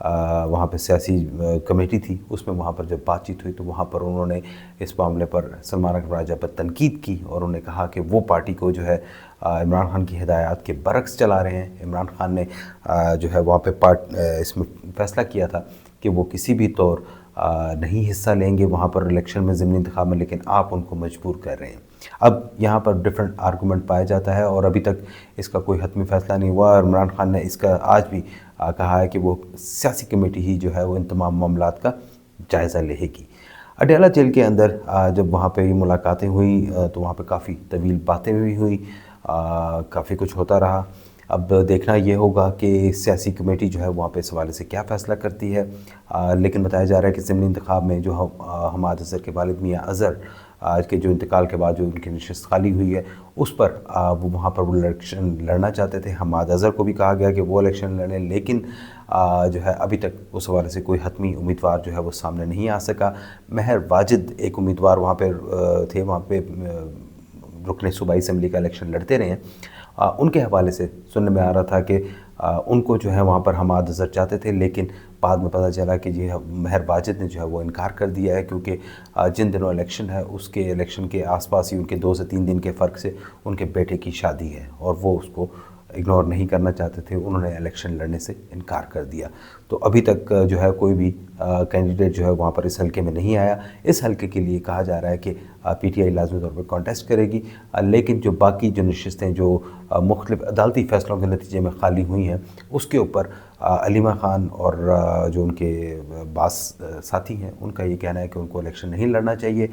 وہاں پہ سیاسی کمیٹی تھی، اس میں وہاں پر جب بات چیت ہوئی تو وہاں پر انہوں نے اس معاملے پر سلمان اکرم راجہ پر تنقید کی، اور انہوں نے کہا کہ وہ پارٹی کو جو ہے عمران خان کی ہدایات کے برعکس چلا رہے ہیں۔ عمران خان نے جو ہے وہاں پہ اس میں فیصلہ کیا تھا کہ وہ کسی بھی طور نہیں حصہ لیں گے وہاں پر الیکشن میں، ضمنی انتخاب میں، لیکن آپ ان کو مجبور کر رہے ہیں۔ اب یہاں پر ڈیفرنٹ آرگومنٹ پایا جاتا ہے، اور ابھی تک اس کا کوئی حتمی فیصلہ نہیں ہوا، اور عمران خان نے اس کا آج بھی کہا ہے کہ وہ سیاسی کمیٹی ہی جو ہے وہ ان تمام معاملات کا جائزہ لے گی۔ اڈیالہ جیل کے اندر جب وہاں پہ یہ ملاقاتیں ہوئیں تو وہاں پہ کافی طویل باتیں بھی ہوئیں، کافی کچھ ہوتا رہا۔ اب دیکھنا یہ ہوگا کہ سیاسی کمیٹی جو ہے وہاں پہ اس حوالے سے کیا فیصلہ کرتی ہے، لیکن بتایا جا رہا ہے کہ ضمنی انتخاب میں جو حماد اظہر کے والد میاں اظہر کے جو انتقال کے بعد جو ان کی نشست خالی ہوئی ہے، اس پر وہ وہاں پر وہ الیکشن لڑنا چاہتے تھے۔ حماد اظہر کو بھی کہا گیا کہ وہ الیکشن لڑیں، لیکن جو ہے ابھی تک اس حوالے سے کوئی حتمی امیدوار جو ہے وہ سامنے نہیں آ سکا۔ مہر واجد ایک امیدوار وہاں پہ تھے، وہاں پہ رکن صوبائی اسمبلی کا الیکشن لڑتے رہے ہیں۔ ان کے حوالے سے سننے میں آ رہا تھا کہ ان کو جو ہے وہاں پر حماد اظہر چاہتے تھے، لیکن بعد میں پتہ چلا کہ یہ مہر واجد نے جو ہے وہ انکار کر دیا ہے، کیونکہ جن دنوں الیکشن ہے اس کے الیکشن کے آس پاس ہی ان کے 2 سے 3 دن کے فرق سے ان کے بیٹے کی شادی ہے، اور وہ اس کو اگنور نہیں کرنا چاہتے تھے، انہوں نے الیکشن لڑنے سے انکار کر دیا۔ تو ابھی تک جو ہے کوئی بھی کینڈیڈیٹ جو ہے وہاں پر اس حلقے میں نہیں آیا۔ اس حلقے کے لیے کہا جا رہا ہے کہ پی ٹی آئی لازمی طور پر کانٹیسٹ کرے گی، لیکن جو باقی جو نشستیں جو مختلف عدالتی فیصلوں کے نتیجے میں خالی ہوئی ہیں، اس کے اوپر علیمہ خان اور جو ان کے بعض ساتھی ہیں ان کا یہ کہنا ہے کہ ان کو الیکشن نہیں لڑنا چاہیے،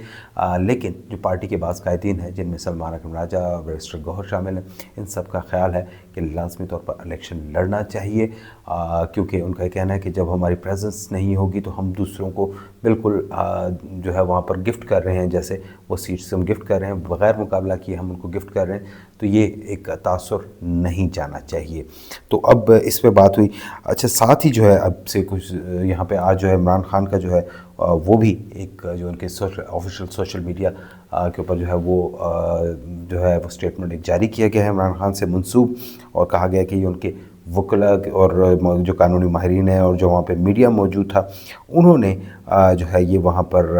لیکن جو پارٹی کے بعض قائدین ہیں جن میں سلمان اکرم راجہ، بیرسٹر گوہر شامل ہیں، ان سب کا خیال ہے کہ لازمی طور پر الیکشن لڑنا چاہیے، کیونکہ ان کا یہ کہنا ہے کہ جب ہماری پریزنس نہیں ہوگی تو ہم دوسروں کو بالکل جو ہے وہاں پر گفٹ کر رہے ہیں، جیسے وہ سیٹس ہم گفٹ کر رہے ہیں، بغیر مقابلہ کیے ہم ان کو گفٹ کر رہے ہیں، تو یہ ایک تاثر نہیں جانا چاہیے۔ تو اب اس پہ بات ہوئی۔ اچھا، ساتھ ہی جو ہے اب سے کچھ یہاں پہ آج جو ہے عمران خان کا جو ہے وہ بھی ایک جو ان کے آفیشیل سوشل میڈیا کے اوپر جو ہے وہ اسٹیٹمنٹ ایک جاری کیا گیا ہے عمران خان سے منسوب، اور کہا گیا کہ یہ ان کے وکلاء اور جو قانونی ماہرین ہیں اور جو وہاں پہ میڈیا موجود تھا، انہوں نے جو ہے یہ وہاں پر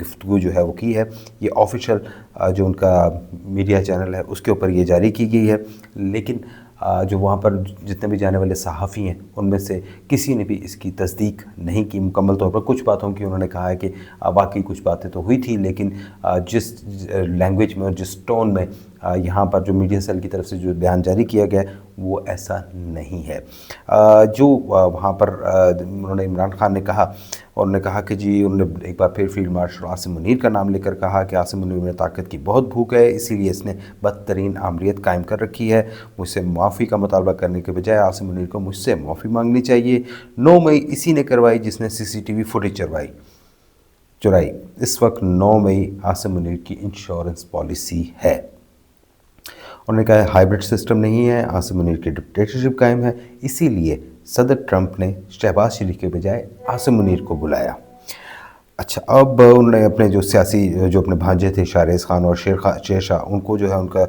گفتگو جو ہے وہ کی ہے۔ یہ آفیشیل جو ان کا میڈیا چینل ہے اس کے اوپر یہ جاری کی گئی ہے، لیکن جو وہاں پر جتنے بھی جانے والے صحافی ہیں ان میں سے کسی نے بھی اس کی تصدیق نہیں کی مکمل طور پر۔ کچھ باتوں کی انہوں نے کہا ہے کہ واقعی کچھ باتیں تو ہوئی تھی، لیکن جس لینگویج میں اور جس ٹون میں یہاں پر جو میڈیا سیل کی طرف سے جو بیان جاری کیا گیا ہے وہ ایسا نہیں ہے۔ جو وہاں پر انہوں نے عمران خان نے کہا، اور انہوں نے کہا کہ جی انہوں نے ایک بار پھر فیلڈ مارشل عاصم منیر کا نام لے کر کہا کہ عاصم منیر میں طاقت کی بہت بھوک ہے، اسی لیے اس نے بدترین آمریت قائم کر رکھی ہے، مجھ سے معافی کا مطالبہ کرنے کے بجائے عاصم منیر کو مجھ سے معافی مانگنی چاہیے۔ 9 مئی اسی نے کروائی جس نے CCTV فوٹیج چرائی۔ اس وقت 9 مئی عاصم منیر کی انشورنس پالیسی ہے۔ انہوں نے کہا ہے ہائیبرڈ سسٹم نہیں ہے، عاصم منیر کی ڈکٹیٹرشپ قائم ہے، اسی لیے صدر ٹرمپ نے شہباز شریف کے بجائے عاصم منیر کو بلایا۔ اچھا، اب انہوں نے اپنے جو سیاسی جو اپنے بھانجے تھے شاہریز خان اور شیر شاہ، ان کو جو ہے ان کا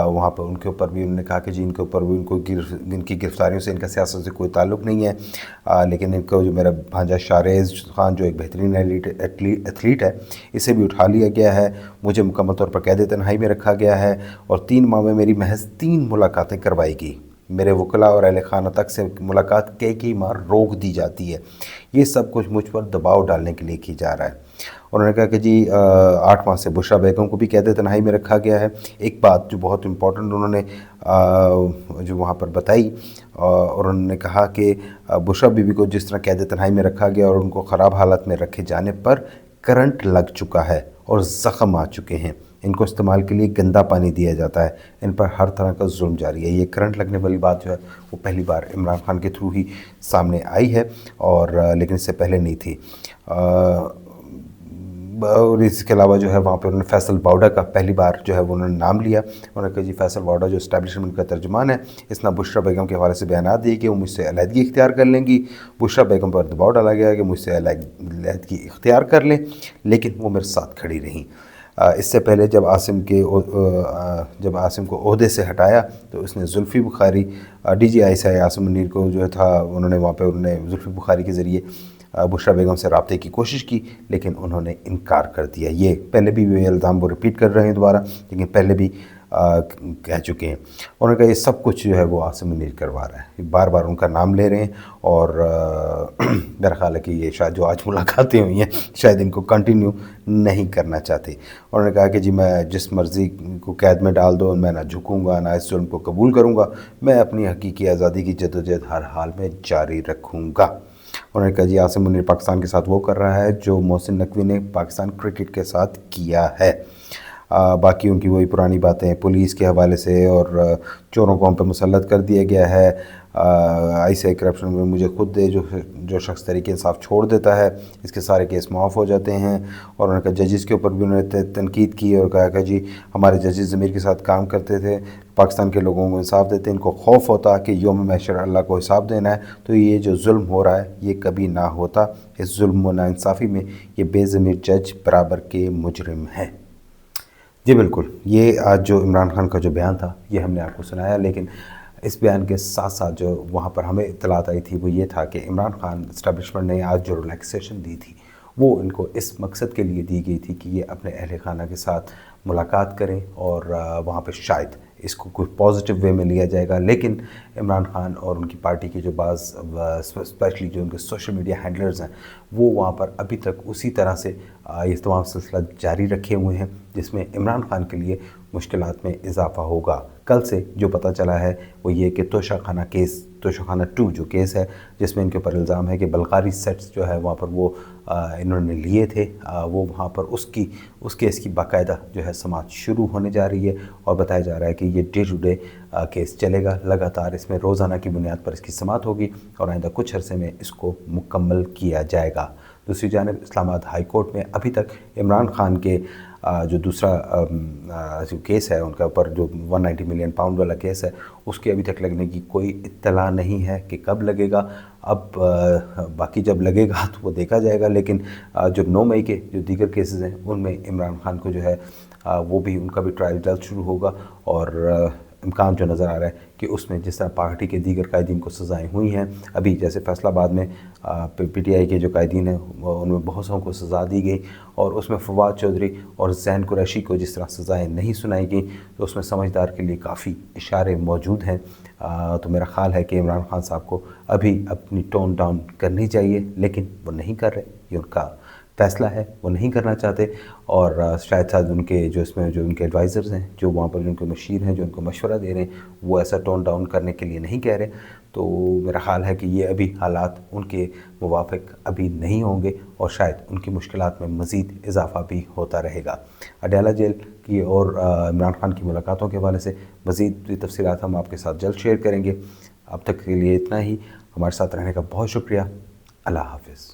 وہاں پر ان کے اوپر بھی انہوں نے کہا کہ جی ان کے اوپر بھی ان کی گرفتاریوں سے ان کا سیاست سے کوئی تعلق نہیں ہے، لیکن ان کا جو میرا بھانجا شاہریز خان جو ایک بہترین ایتھلیٹ ہے، اسے بھی اٹھا لیا گیا ہے، مجھے مکمل طور پر قید تنہائی میں رکھا گیا ہے، اور 3 ماہ میں میری محض 3 ملاقاتیں کروائی گئی، میرے وکلاء اور اہل خانہ تک سے ملاقات کئی ماہ روک دی جاتی ہے، یہ سب کچھ مجھ پر دباؤ ڈالنے کے لیے کی جا رہا ہے۔ انہوں نے کہا کہ جی 8 ماہ سے بشریٰ بیگم کو بھی قید تنہائی میں رکھا گیا ہے۔ ایک بات جو بہت امپورٹنٹ انہوں نے جو وہاں پر بتائی، اور انہوں نے کہا کہ بشریٰ بی بی کو جس طرح قید تنہائی میں رکھا گیا اور ان کو خراب حالت میں رکھے جانے پر کرنٹ لگ چکا ہے اور زخم آ چکے ہیں، ان کو استعمال کے لیے گندا پانی دیا جاتا ہے، ان پر ہر طرح کا ظلم جاری ہے۔ یہ کرنٹ لگنے والی بات جو ہے وہ پہلی بار عمران خان کے تھرو ہی سامنے آئی ہے، اور لیکن اس سے پہلے نہیں تھی۔ اور اس کے علاوہ جو ہے وہاں پہ انہوں نے فیصل باؤڈا کا پہلی بار جو ہے وہ انہوں نے نام لیا۔ انہوں نے کہا جی فیصل باؤڈا جو اسٹیبلشمنٹ کا ترجمان ہے، اس نے بشریٰ بیگم کے حوالے سے بیانات دیے کہ وہ مجھ سے علیحدگی اختیار کر لیں گی، بشریٰ بیگم پر دباؤ ڈالا گیا کہ مجھ سے علیحدگی اختیار کر لیں، لیکن وہ میرے ساتھ کھڑی رہیں۔ اس سے پہلے جب عاصم کو عہدے سے ہٹایا تو اس نے زلفی بخاری ڈی جی آئی سے عاصم منیر کو جو تھا انہوں نے وہاں پہ زلفی بخاری کے ذریعے بشریٰ بیگم سے رابطے کی کوشش کی، لیکن انہوں نے انکار کر دیا۔ یہ پہلے بھی یہ الزام وہ ریپیٹ کر رہے ہیں دوبارہ، لیکن پہلے بھی کہہ چکے ہیں۔ انہوں نے کہا یہ سب کچھ جو ہے وہ عاصم منیر کروا رہا ہے، بار بار ان کا نام لے رہے ہیں، اور میرا خیال ہے کہ یہ شاید جو آج ملاقاتیں ہوئی ہیں شاید ان کو کنٹینیو نہیں کرنا چاہتے۔ انہوں نے کہا کہ جی میں جس مرضی کو قید میں ڈال دو، میں نہ جھکوں گا، نہ اس ظلم کو قبول کروں گا، میں اپنی حقیقی آزادی کی جدوجہد ہر حال میں جاری رکھوں گا۔ انہوں نے کہا جی عاصم منیر پاکستان کے ساتھ وہ کر رہا ہے جو محسن نقوی نے پاکستان کرکٹ کے ساتھ کیا ہے۔ باقی ان کی وہی پرانی باتیں پولیس کے حوالے سے، اور چوروں کو ہم پہ مسلط کر دیا گیا ہے، ایسے کرپشن میں مجھے خود دے جو شخص تحریک انصاف چھوڑ دیتا ہے اس کے سارے کیس معاف ہو جاتے ہیں۔ اور انہوں نے کہا ججز کے اوپر بھی انہوں نے تنقید کی اور کہا کہ جی ہمارے ججز ضمیر کے ساتھ کام کرتے تھے، پاکستان کے لوگوں کو انصاف دیتے، ان کو خوف ہوتا کہ یوم محشر اللہ کو حساب دینا ہے، تو یہ جو ظلم ہو رہا ہے یہ کبھی نہ ہوتا۔ اس ظلم و ناانصافی میں یہ بے ضمیر جج برابر کے مجرم ہیں۔ جی بالکل، یہ آج جو عمران خان کا جو بیان تھا یہ ہم نے آپ کو سنایا، لیکن اس بیان کے ساتھ ساتھ جو وہاں پر ہمیں اطلاعات آئی تھی وہ یہ تھا کہ عمران خان اسٹیبلشمنٹ نے آج جو ریلیکسیشن دی تھی وہ ان کو اس مقصد کے لیے دی گئی تھی کہ یہ اپنے اہل خانہ کے ساتھ ملاقات کریں، اور وہاں پہ شاید اس کو کوئی پازیٹیو وے میں لیا جائے گا۔ لیکن عمران خان اور ان کی پارٹی کے جو بعض اسپیشلی جو ان کے سوشل میڈیا ہینڈلرز ہیں وہ وہاں پر ابھی تک اسی طرح سے یہ تمام سلسلہ جاری رکھے ہوئے ہیں، جس میں عمران خان کے لیے مشکلات میں اضافہ ہوگا۔ کل سے جو پتہ چلا ہے وہ یہ کہ توشہ خانہ 2 جو کیس ہے، جس میں ان کے اوپر الزام ہے کہ بلغاری سیٹس جو ہے وہاں پر وہ انہوں نے لیے تھے، وہ وہاں پر اس کیس کی باقاعدہ جو ہے سماعت شروع ہونے جا رہی ہے، اور بتایا جا رہا ہے کہ یہ ڈے ٹو ڈے کیس چلے گا لگاتار، اس میں روزانہ کی بنیاد پر اس کی سماعت ہوگی، اور آئندہ کچھ عرصے میں اس کو مکمل کیا جائے گا۔ دوسری جانب اسلام آباد ہائی کورٹ میں ابھی تک عمران خان کے جو دوسرا جو کیس ہے ان کے اوپر جو 190 ملین پاؤنڈ والا کیس ہے، اس کے ابھی تک لگنے کی کوئی اطلاع نہیں ہے کہ کب لگے گا۔ اب باقی جب لگے گا تو وہ دیکھا جائے گا، لیکن جو 9 مئی کے جو دیگر کیسز ہیں ان میں عمران خان کو جو ہے وہ بھی ان کا بھی ٹرائل جلد شروع ہوگا، اور امکان جو نظر آ رہا ہے کہ اس میں جس طرح پارٹی کے دیگر قائدین کو سزائیں ہوئی ہیں، ابھی جیسے فیصل آباد میں پی ٹی آئی کے جو قائدین ہیں ان میں بہت سو کو سزا دی گئی، اور اس میں فواد چودھری اور زین قریشی کو جس طرح سزائیں نہیں سنائی گئیں، تو اس میں سمجھدار کے لیے کافی اشارے موجود ہیں۔ تو میرا خیال ہے کہ عمران خان صاحب کو ابھی اپنی ٹون ڈاؤن کرنی چاہیے، لیکن وہ نہیں کر رہے، یہ ان کا فیصلہ ہے، وہ نہیں کرنا چاہتے، اور شاید ان کے جو اس میں جو ان کے ایڈوائزرز ہیں، جو وہاں پر ان کے مشیر ہیں، جو ان کو مشورہ دے رہے ہیں، وہ ایسا ٹون ڈاؤن کرنے کے لیے نہیں کہہ رہے۔ تو میرا خیال ہے کہ یہ ابھی حالات ان کے موافق ابھی نہیں ہوں گے، اور شاید ان کی مشکلات میں مزید اضافہ بھی ہوتا رہے گا۔ اڈیالہ جیل کی اور عمران خان کی ملاقاتوں کے حوالے سے مزید تفصیلات ہم آپ کے ساتھ جلد شیئر کریں گے۔ اب تک کے لیے اتنا ہی، ہمارے ساتھ رہنے کا بہت شکریہ۔ اللہ حافظ۔